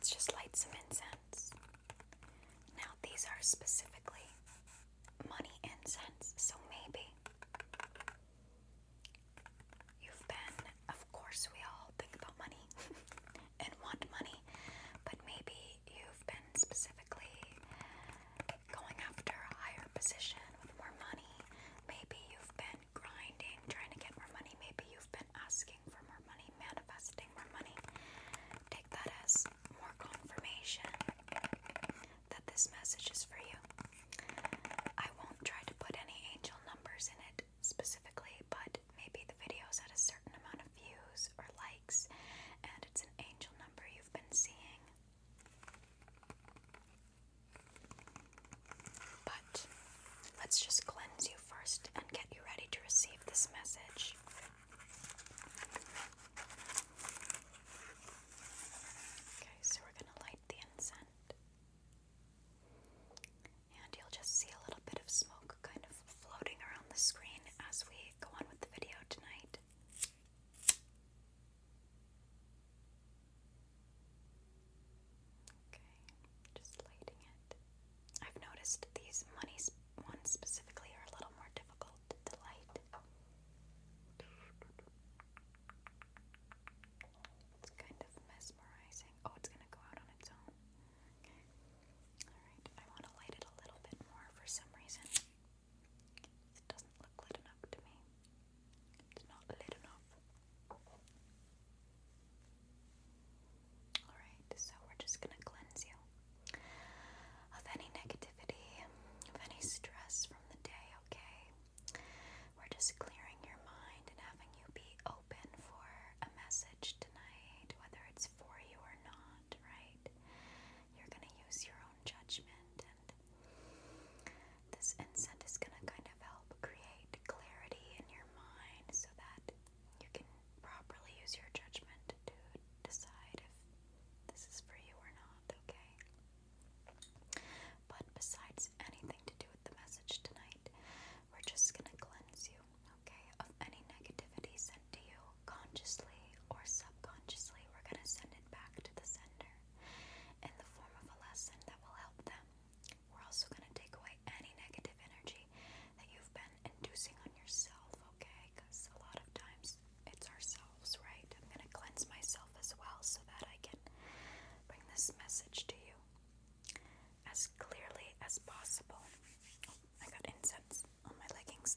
let's just light some incense. Now these are specifically money incense, so maybe you've been, of course we all think about money and want money, but maybe you've been specifically going after a higher position with more money. Maybe you've been grinding, trying to get more money. Maybe you've been asking for more money, manifesting more money. Take that as more confirmation that this message is for you. I won't try to put any angel numbers in it specifically, but maybe the video's at a certain amount of views or likes, and it's an angel number you've been seeing. But let's just cleanse you first and get you ready to receive this message. Okay, so we're going to light the incense. And you'll just see a little bit of smoke kind of floating around the screen as we go on with the video tonight. Okay, just lighting it. I've noticed these money ones specifically are a little more difficult to light. It's kind of mesmerizing. Oh, it's going to go out on its own. Okay. Alright, I want to light it a little bit more for some reason. It doesn't look lit enough to me. It's not lit enough. Alright, so we're just going to cleanse you of any negativity, of any stress from the day, okay? We're just clearing your mind and having you be open for a message tonight, whether it's for you or not, right? You're going to use your own judgment, and this incense is going to kind of help create clarity in your mind so that you can properly use your judgment to decide if this is for you or not, okay? But besides anything to do with the message tonight, we're just going to cleanse you, okay, of any negativity sent to you consciously or subconsciously. We're going to send it back to the sender in the form of a lesson that will help them. We're also going to take away any negative energy that you've been inducing on yourself, okay? Because a lot of times it's ourselves, right? I'm going to cleanse myself as well so that I can bring this message to you as clearly as possible. Oh, I got incense on my leggings.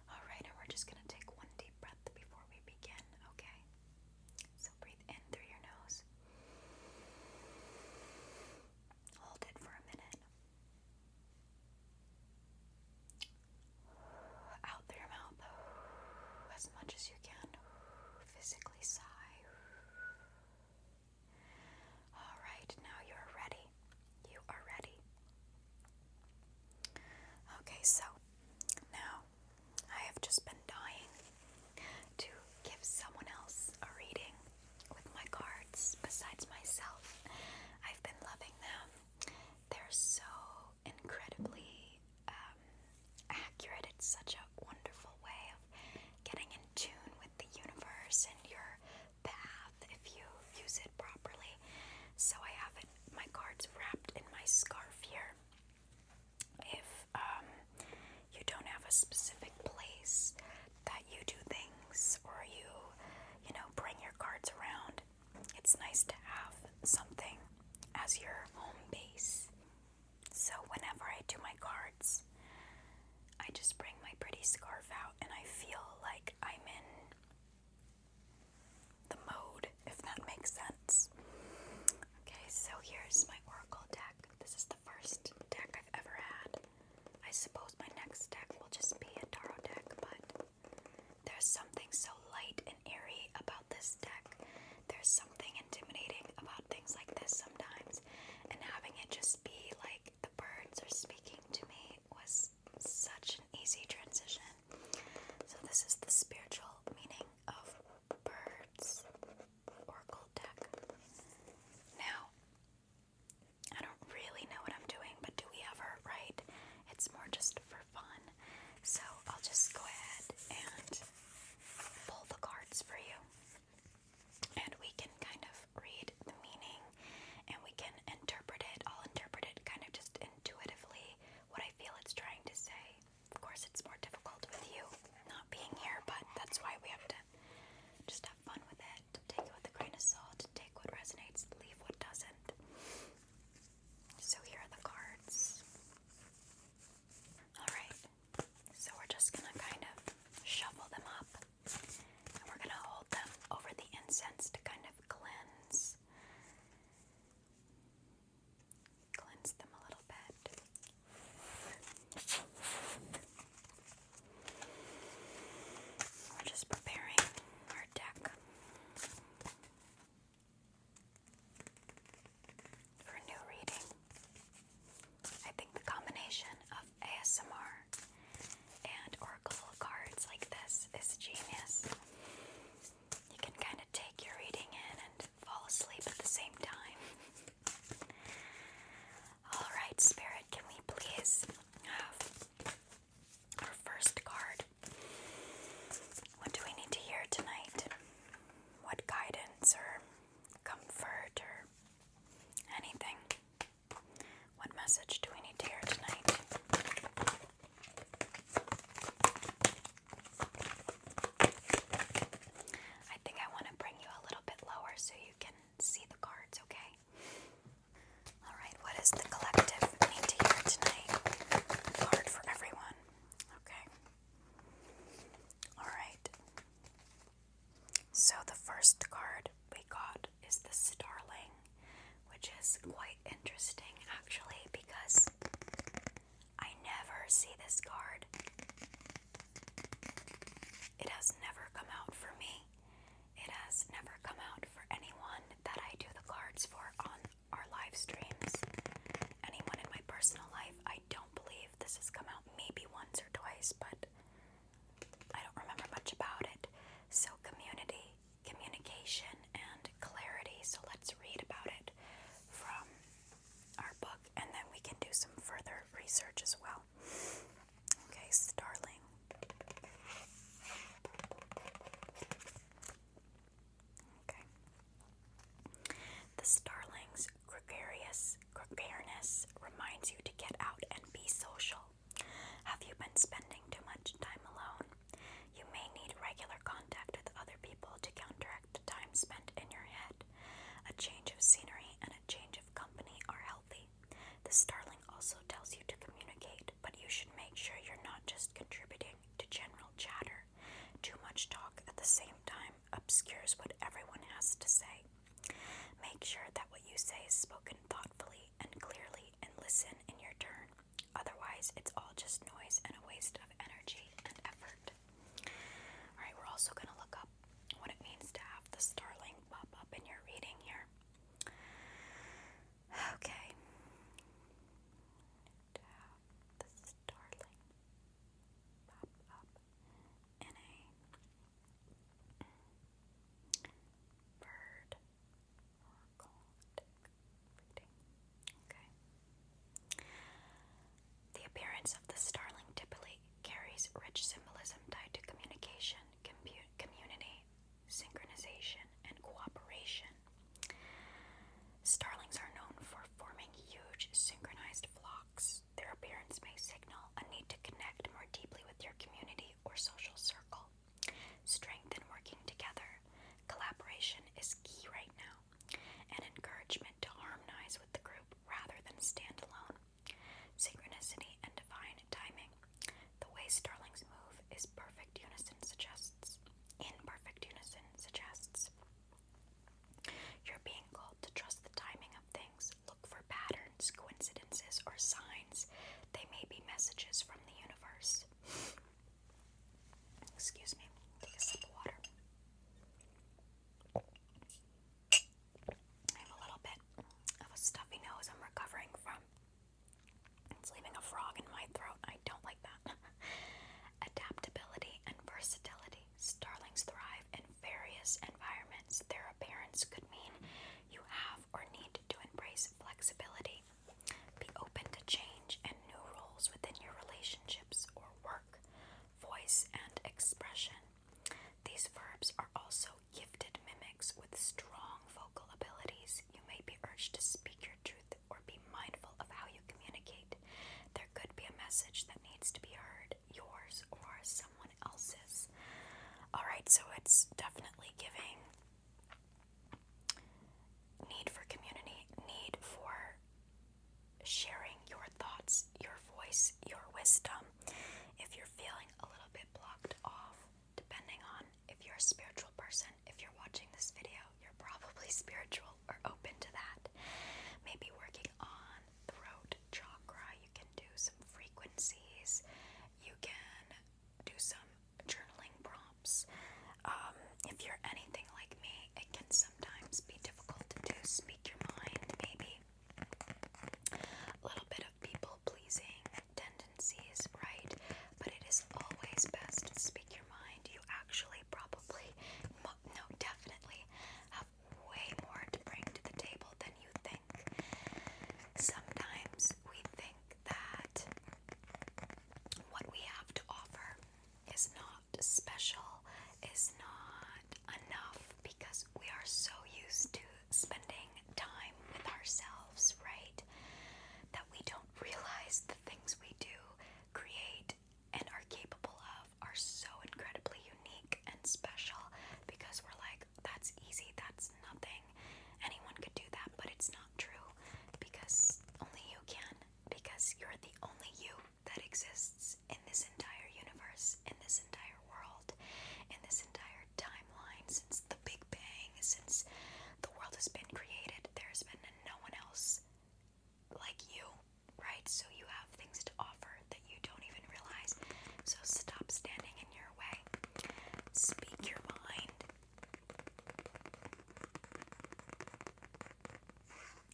Alright, and we're just going to take one deep breath before we begin, okay? So breathe in through your nose. Hold it for a minute. Out through your mouth as much as you can. Physically sigh. Alright, now you're ready. You are ready. Okay, so now I have just been dying to give someone else a reading with my cards besides myself. I've been loving them. They're so incredibly accurate. It's such a wonderful way of getting in tune with the universe and your path if you use it properly. So I have my cards wrapped in my scarf here. If you don't have a specific place that you do things, or you bring your cards around, it's nice to have something as your home base. So whenever I do my cards, I just bring my pretty scarf out and I feel like I'm in the mode, if that makes sense. Okay, so here's my oracle deck. This is the first deck I've ever had. I suppose my next deck will just be a tarot deck, but there's something so light and airy about this deck. There's something intimidating about things like this sometimes, and having it just be like the birds are speaking to me was such an easy transition. The starling's gregariousness reminds you to get out and be social. Have you been spending too much time alone? You may need regular contact with other people to counteract the time spent in your head. A change of scenery and a change of company are healthy. The starling also tells you to communicate, but you should make sure you're not just contributing to general chatter. Too much talk at the same time obscures what everyone has to say. Make sure that what you say is spoken thoughtfully and clearly, and listen in your turn. Otherwise, it's all just noise and a waste of energy and effort. Alright, we're also going to look up what it means to have the starling pop up in your reading here. Okay. To have the starling pop up in a bird reading. Okay. The appearance of the starling typically carries rich symbolism tied to communication, community, synchronization, and cooperation. Starlings are known for forming huge synchronized flocks. Their appearance may signal a need to connect more deeply with your community or social circle. Strength in working together. Collaboration is key right now. An encouragement to harmonize with the group rather than stand alone. Synchronicity and divine timing. The way starlings move is perfect unison suggests. You're being called to trust the timing of things. Look for patterns, coincidences, or signs. They may be messages from the universe. Excuse me. Take a sip of water. I have a little bit of a stuffy nose I'm recovering from. It's leaving a frog in my throat. I don't like that. Adaptability and versatility. Starlings thrive in various environments. Their appearance could mean you have or need to embrace flexibility. Be open to change and new roles within your relationships or work. Voice and expression. These verbs are also gifted mimics with strong vocal abilities. You may be urged to speak your truth or be mindful of how you communicate. There could be a message that needs to be heard, yours or someone else's. Alright, so it's definitely giving need for community, need for sharing your thoughts, your voice, your wisdom. If you're feeling a little bit blocked off, depending on if you're a spiritual person, if you're watching this video, you're probably spiritual or open to that. Maybe working on the throat chakra, you can do some frequencies, you can do some journaling prompts. If you're anything like me, it can sometimes be difficult to speak your mind, maybe a little bit of people-pleasing tendencies, right? But it is always best to speak your mind. You actually probably, no, definitely have way more to bring to the table than you think. Sometimes we think that what we have to offer is not special, is not enough, because we are so used to spending time with ourselves, right? That we don't realize the things we do, create, and are capable of are so incredibly unique and special, because we're like, that's easy, that's nothing, anyone could do that, but it's not true, because only you can, because you're the only you that exists in this entire universe, in this entire world, in this entire timeline, since the Big Bang, since the world has been created. There's been no one else like you, right? So you have things to offer that you don't even realize. So stop standing in your way. Speak your mind.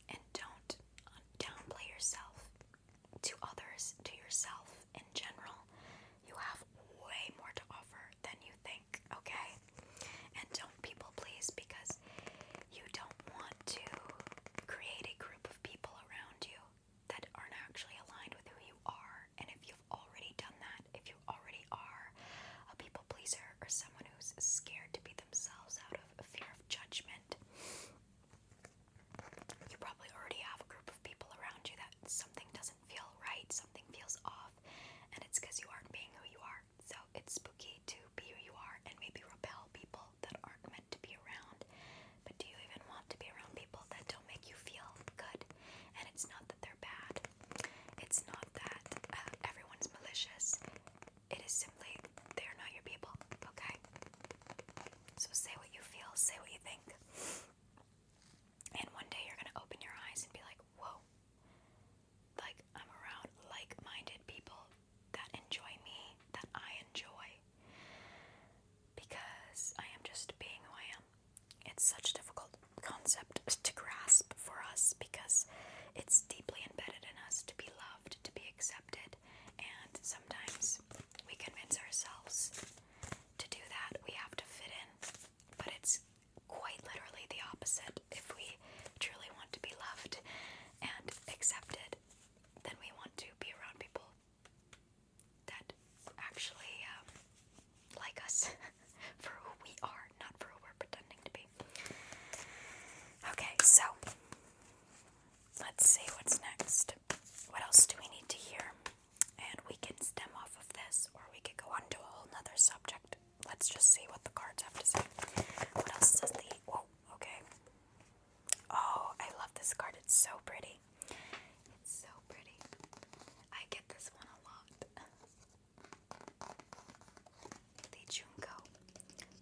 And don't downplay yourself to others, to yourself in general. You have way more to offer than you think, okay? And don't people please, because you don't want to create a group of people around you that aren't actually aligned with who you are and it's such a difficult concept to grasp for us because it's deeply embedded in us to be loved, to be accepted, and sometimes we convince ourselves to do that. We have to fit in, but it's quite literally the opposite. If we truly want to be loved and accepted, then we want to be around people that actually like us for who we are, not for who we're pretending to be. Okay, so let's see what's next. What else do we need to hear? And we can stem off of this, or we could go on to a whole nother subject. Let's just see what the cards have to say. What else does the... Whoa, okay. Oh, I love this card. It's so pretty. It's so pretty. I get this one a lot. The Junko.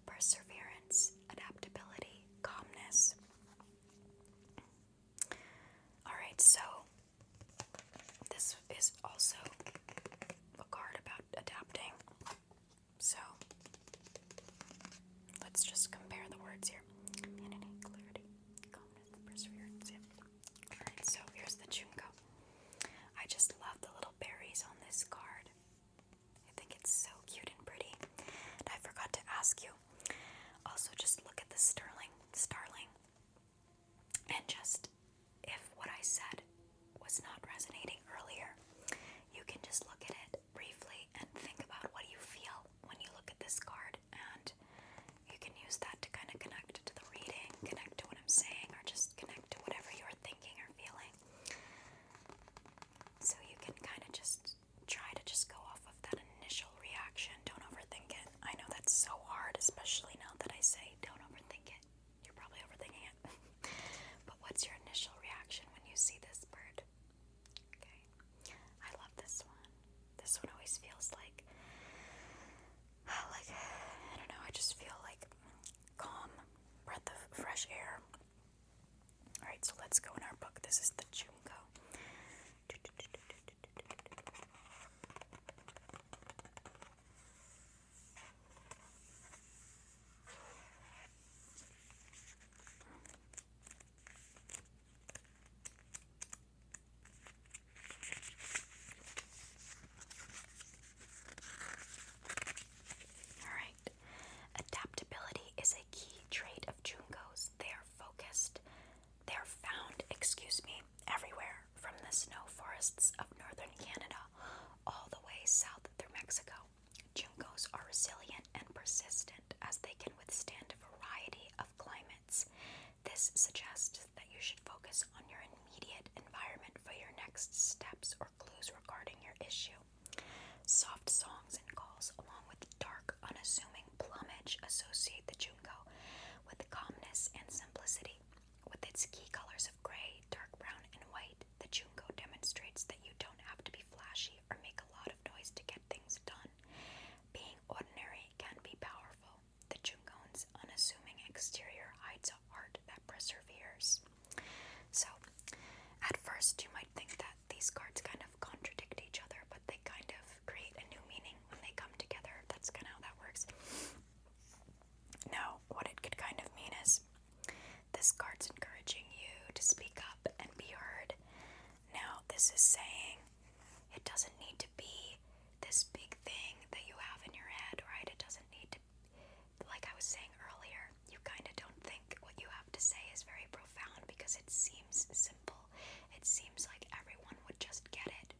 Perseverance, adaptability, calmness. Alright, so this is also a card about adapting. So let's just compare the words here. Unity, clarity, calmness, perseverance. Yeah. Alright, so here's the Junko. I just love the little berries on this card. I think it's so cute and pretty. And I forgot to ask you. Also, just look at the starling. And just, if what I said was not resonating earlier, you can just look at it briefly and think about what you feel when you look at this card, and you can use that to kind of connect to the reading, connect to what I'm saying, or just connect to whatever you're thinking or feeling. So you can kind of just try to just go off of that initial reaction. Don't overthink it. I know that's so hard, especially now that I say don't overthink it. You're probably overthinking it. But what's your initial reaction when you see this bird? Okay. I love this one. This one always feels like, I don't know, I just feel like calm, breath of fresh air. Alright, so let's go in our book. This is the Junko. Alright. Adaptability is a key trait of Junkos. They are focused. They are found, everywhere, from the snow forests of northern Canada all the way south through Mexico. Junkos are resilient and persistent as they can withstand a variety of climates. This suggests that you should focus on your immediate environment for your next steps or clues regarding your issue. Soft songs and calls, along with dark, unassuming plumage, associate the Junko with calmness and simplicity. With its key colors of gray, dark brown, and white, the Junko demonstrates that you don't have to be flashy or make a lot of noise to get things done. Being ordinary can be powerful. The Junko's unassuming exterior hides a heart that perseveres. So, at first you might think that these cards kind of contradict each other, but they kind of create a new meaning when they come together. That's kind of how that works. Now, what it could kind of mean is this card's encouraging you to speak up and be heard. Now, this is saying it doesn't need to be this big thing that you have in your head, right? It doesn't need to, like I was saying earlier, you kind of don't think what you have to say is very profound because it seems simple. It seems like everyone would just get it.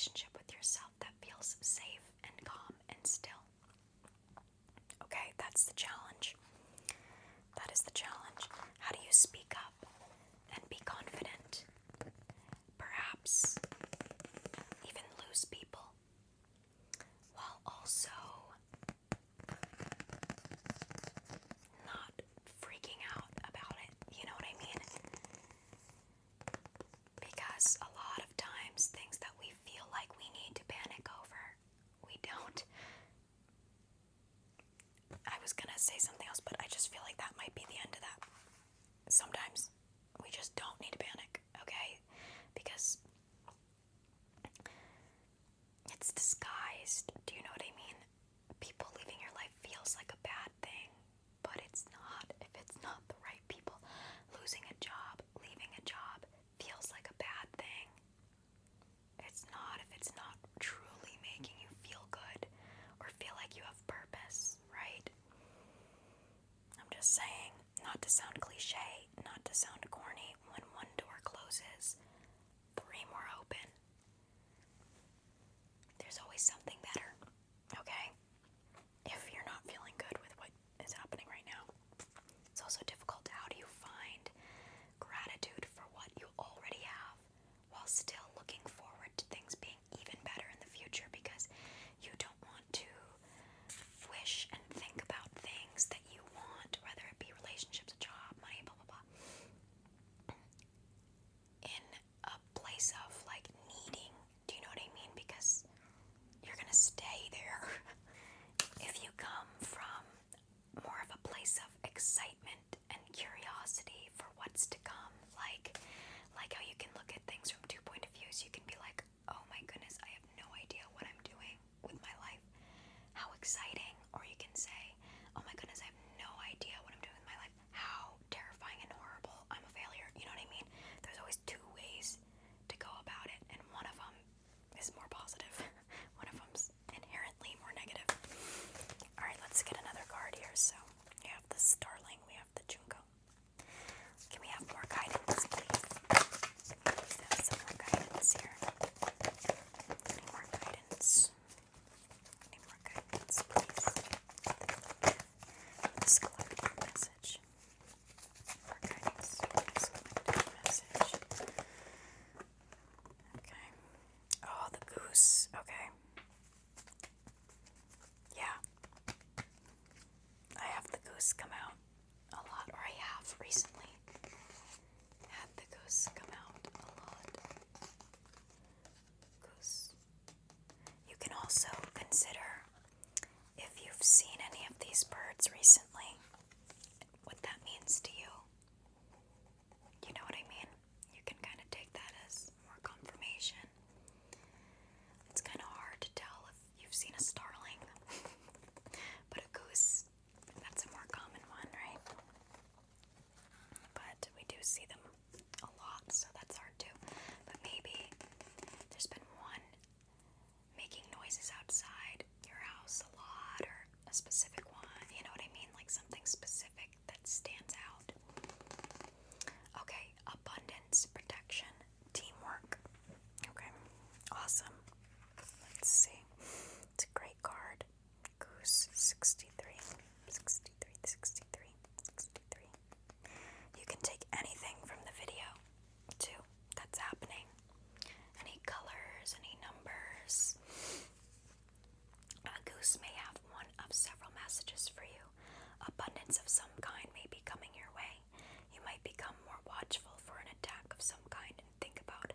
relationship with yourself that feels safe and calm and still. Okay, that's the challenge. That is the challenge. How do you speak up and be confident? Perhaps even lose people while also not freaking out about it. You know what I mean? Because a lot of times things that we feel like we need to panic over, we don't. I was gonna say something else, but I just feel like that might be the end of that. Sometimes we just don't need to panic, okay? Because it's disguised. Do you know what I mean? People leaving your life feels like a bad thing, but it's not if it's not the right people. Losing a job, leaving a job feels like a bad thing. It's not if it's not truly making you feel good or feel like you have purpose, right? I'm just saying, not to sound cliche, not to sound corny, when one door closes, 3 more open. There's always something better, okay? If you're not feeling good with what is happening right now. It's also difficult. How do you find gratitude for what you already have while still looking forward to things being even better in the future, because you don't want to wish and think about things that you want, whether it be relationships, a job, money, blah, blah, blah, in a place of like needing. Do you know what I mean? Because you're gonna stay there. If you come from more of a place of excitement and curiosity for what's to come, like how you can look at things from 2 point of views. You can be like, oh my goodness, I have no idea what I'm doing with my life. How exciting. Or you can say, oh my goodness, I have no idea what I'm doing with my life. How terrifying and horrible. I'm a failure. You know what I mean? There's always 2 ways to go about it, and one of them is more positive. One of them's inherently more negative. Alright, let's get another card here. So, we have the Starling, we have the Junko. Can we have more guidance, please? Please have some more guidance here. Any more guidance? Any more guidance, please? This collective message. More guidance. This collective message. Okay. Oh, the goose. Okay. Yeah. I have the goose come out a lot, or I have recently had the goose come out a lot. Goose. You can also consider, if you've seen any of these birds recently, what that means to you. You know what I mean? You can kind of take that as more confirmation. It's kind of hard to tell if you've seen a starling, but a goose, that's a more common one, right? But we do see them a lot, so that's hard too. But maybe there's been one making noises outside your house a lot, or a specific one, you know what I mean? Like something specific that stands out. Okay, abundance, protection, teamwork. Okay, awesome. Let's see. It's a great card. Goose, 63, 63, 63, 63. You can take anything from the video, too, that's happening. Any colors, any numbers. A goose may have one of several messages for you. Abundance of some kind may be coming your way. You might become more watchful for an attack of some kind and think about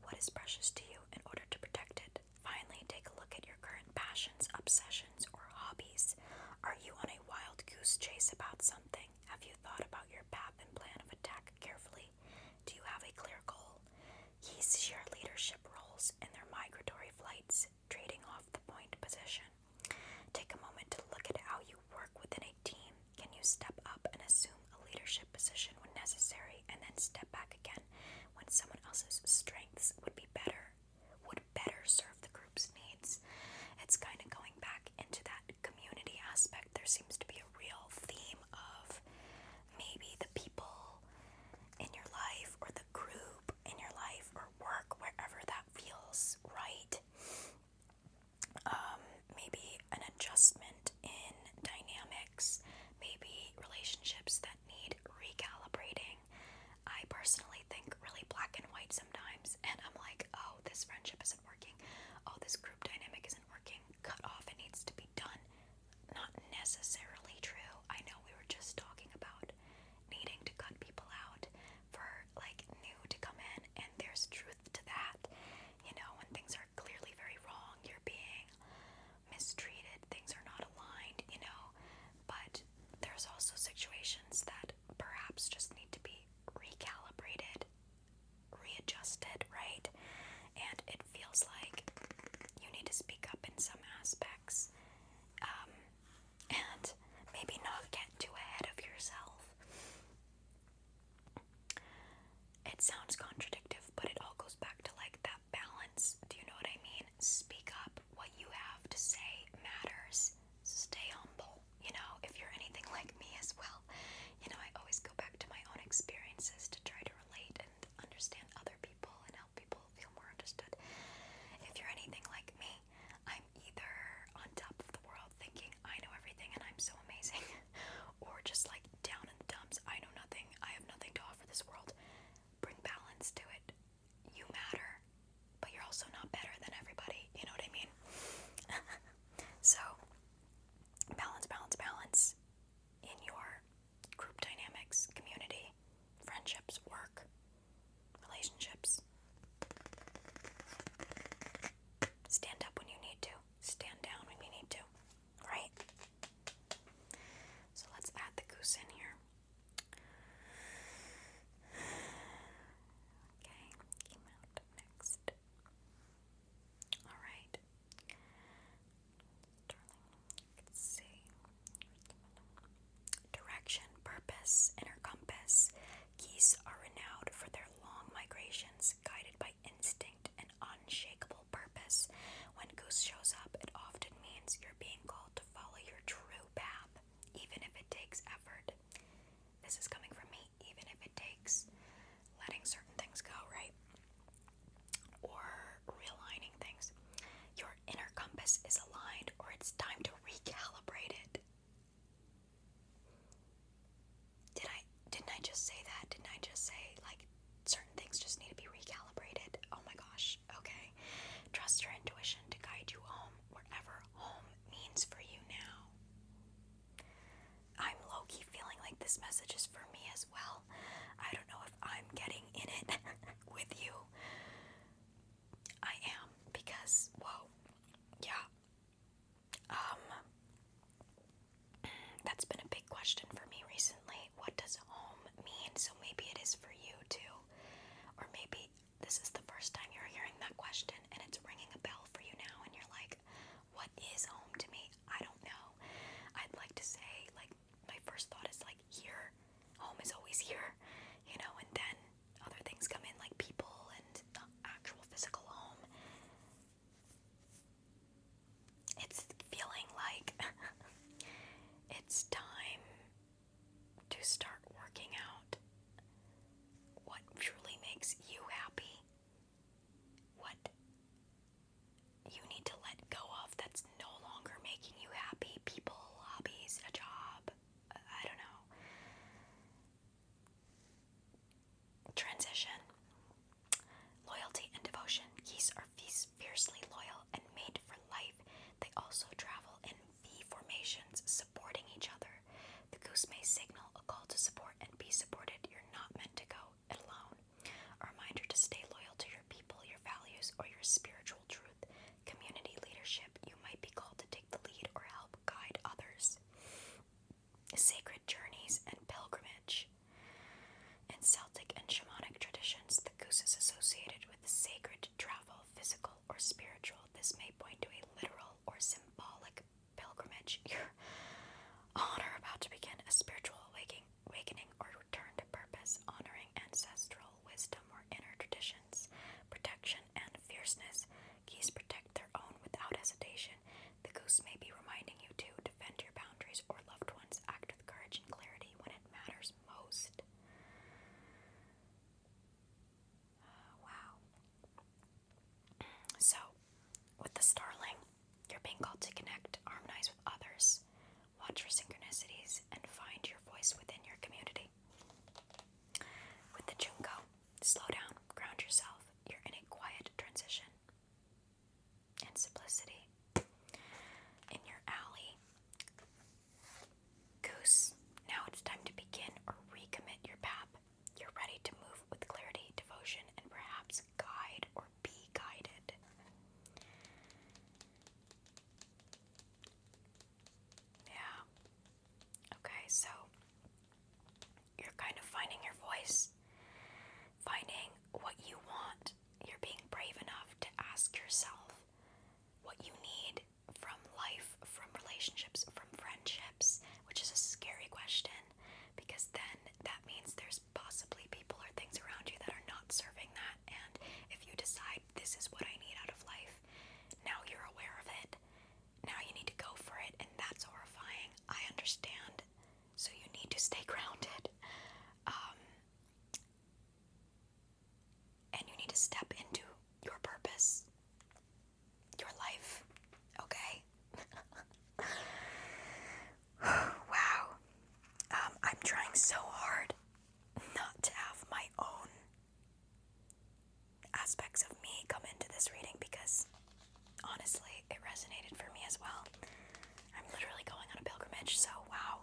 what is precious to you in order to protect it. Finally, take a look at your current passions, obsessions, or hobbies. Are you on a wild goose chase about something? Have you thought about your path and plan of attack carefully? Do you have a clear goal? Geese share leadership roles in their migratory flights, trading off the point position. Take a moment to look at how you work within a team. Can you step up and assume a leadership position when necessary, and then step back again when someone else's strengths would better serve the group's needs? It's kind of going back into that community aspect. There seems to be a real theme of maybe the people in your life, or the group in your life, or work, wherever that feels right. this friendship isn't working, oh, this group dynamic isn't working, cut off, it needs to be done. Not necessarily true. I know we were just talking about needing to cut people out for like new to come in, and there's truth to that. You know, when things are clearly very wrong, you're being mistreated, things are not aligned, you know, but there's also situations that perhaps just need to be recalibrated, readjusted, right? And it feels like you need to speak up in some aspects, and maybe not get too ahead of yourself. It sounds contradictive, but it all goes back to like that balance. Do you know what I mean? Speak up. What you have to say matters. Stay humble. You know, if you're anything like me as well, you know, I always go back to my own experiences to try to relate and understand other people and help people feel more understood. If you're anything like me, I'm either on top of the world thinking I know everything and I'm so amazing, or just like down in the dumps, I know nothing, I have nothing to offer this world. Bring balance to it. You matter, but you're also not better than everybody, you know what I mean? So, balance in your group dynamics, community, friendships, work, relationships. Stand up when you need to, stand down when you need to, right? So let's add the goose in here. Okay, came out next. Alright. Let's see. Direction, purpose, inner compass. Geese are renowned for their long migrations, guided by instinct and unshakable purpose. When goose shows up, it often means you're being called to follow your true path, even if it takes effort. This is coming from me, even if it takes letting certain things go, right? Or realigning things. Your inner compass is aligned, or it's time to recalibrate it. Didn't I just say that? Didn't I just say, like, certain things just need to be recalibrated? Oh my gosh, okay. Trust your intuition to guide you home, wherever home means for you now. I'm low-key feeling like this message is for me as well. I don't know if I'm getting in it with you. I am, because, whoa, yeah. That's been a big question for me recently. What does home mean? So maybe it is for you too. Or maybe this is the first time you're hearing that question and it's ringing a bell for you now and you're like, what is home to me? I don't know. I'd like to say, like, my first thought is like, here. Home is always here, you know, and then other things come in like people and actual physical home. It's feeling like it's time to start working out what truly makes you happy, what you need to let go of that's no longer making you happy. People, hobbies, a job, I don't know. Transition. Loyalty and devotion. Geese are fiercely loyal and made for life. They also travel in V formations, supporting each other. The goose may signal a call to support and be supported. You're not meant to go it alone. A reminder to stay loyal to your people, your values, or your spiritual truth. Community leadership. You might be called to take the lead or help guide others. Sacred journeys and pilgrimage. In Celtic and shamanic traditions, the goose is associated with sacred travel, physical or spiritual. This may point to a literal or symbolic pilgrimage. Your honor about to begin a spiritual awakening or return to purpose, honoring ancestral wisdom or inner traditions. Protection and fierceness. Geese protect their own without hesitation. The goose may be reminding you to defend your boundaries or loved ones. Act with courage and clarity when it matters most. Wow. So, with the starling, you're being called to connect, harmonize with others, watch for synchronicities, and find your voice within your community. With the Junco, slow down, ground yourself. You're in a quiet transition. aspects of me come into this reading because, honestly, it resonated for me as well. I'm literally going on a pilgrimage, so wow.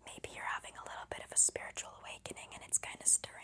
Maybe you're having a little bit of a spiritual awakening and it's kind of stirring